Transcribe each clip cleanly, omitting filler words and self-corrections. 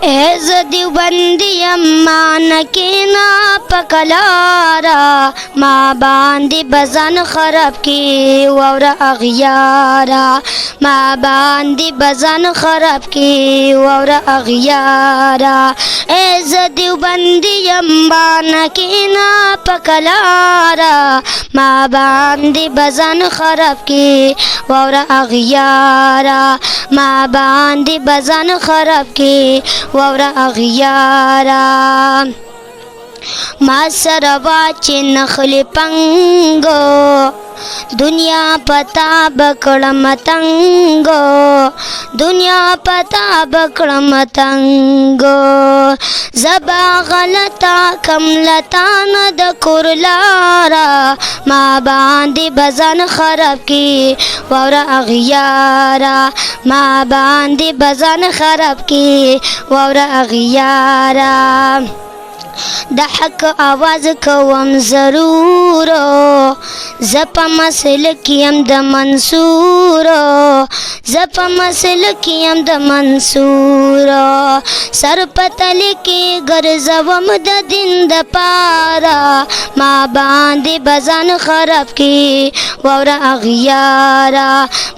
ایز دیوبندیم مانکینا پکلارا ما باندې بزن خراب کی وورا اغیارا ما باندې بزن خراب کی وورا اغیارا ایز دیوبندیم مانکینا پکلارا ما باندې بزن خراب کی وورا اغیارا ما باندې بزن خراب کی وورا اغیارا ما سره واچې نخلې پنګو دنیا پتا بکړم تنګو دنیا پتا بکړم تنګو زبا غلطا کم لتان د کورلارا ما باندې بزن خراب کی وورا اغیارا ما باندې بزن خراب کی وورا اغیارا د حق آواز کوم ضرور زپا مسل کیم د منصور زپا مسل کیم د منصور سر پتل کی ګرځوم د دین د پارا ما باندې بزن خراب کی وورا اغیارا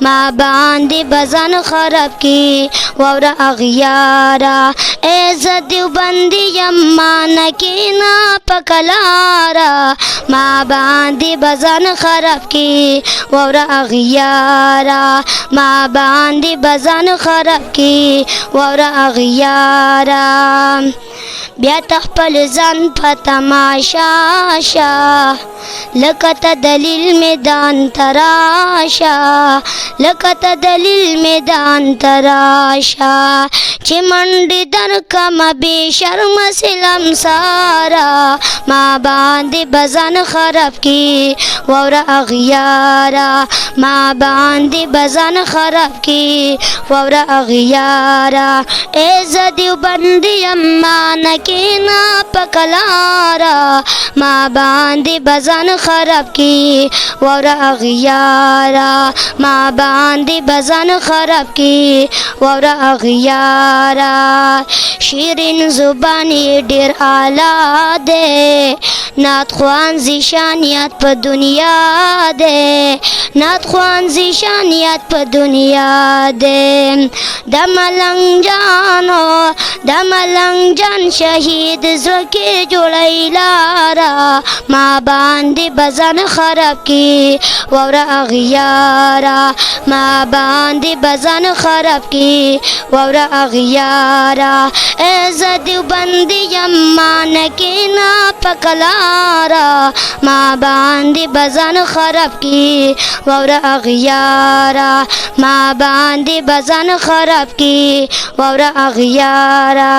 ما باندې بزن خراب کی وورا اغیارا ایز دیوبندی یم کینا پکلارا ما باندې بزن خراب کی وورا اغیارا ما باندې بزن خراب کی وورا اغیارا بیا تخپل ځان په تماشا شا لکه ته دلیل میدان تراشا لکه ته دلیل میدان تراشا چې منډې درکم بې شرمه سلم سارا ما باندې بزن خراب کی وورا اغیارا ما باندې بزن خراب کی وورا اغیارا ایز دیوبندیم مانکینا پکلارا ما باندې بزن خراب کی وورا اغیارا ما باندې بزن خراب کی وورا اغیارا شیرین زبانی ډیر اعلی دے نعت خوان زیشانیات په دنیا دے نعت خوان زیشانیات په دنیا دے د ملنګ جانو د ملنګ جان شهید زړه کې جوړی لارا ما باندې بزن خراب کی وورا اغیارا ما باندې بزن خراب کی وورا اغیارا ایز دیوبندی یم مانکینا پکلارا ما باندې بزن خراب کی وورا اغیارا ما باندې بزن خراب کی وورا اغیارا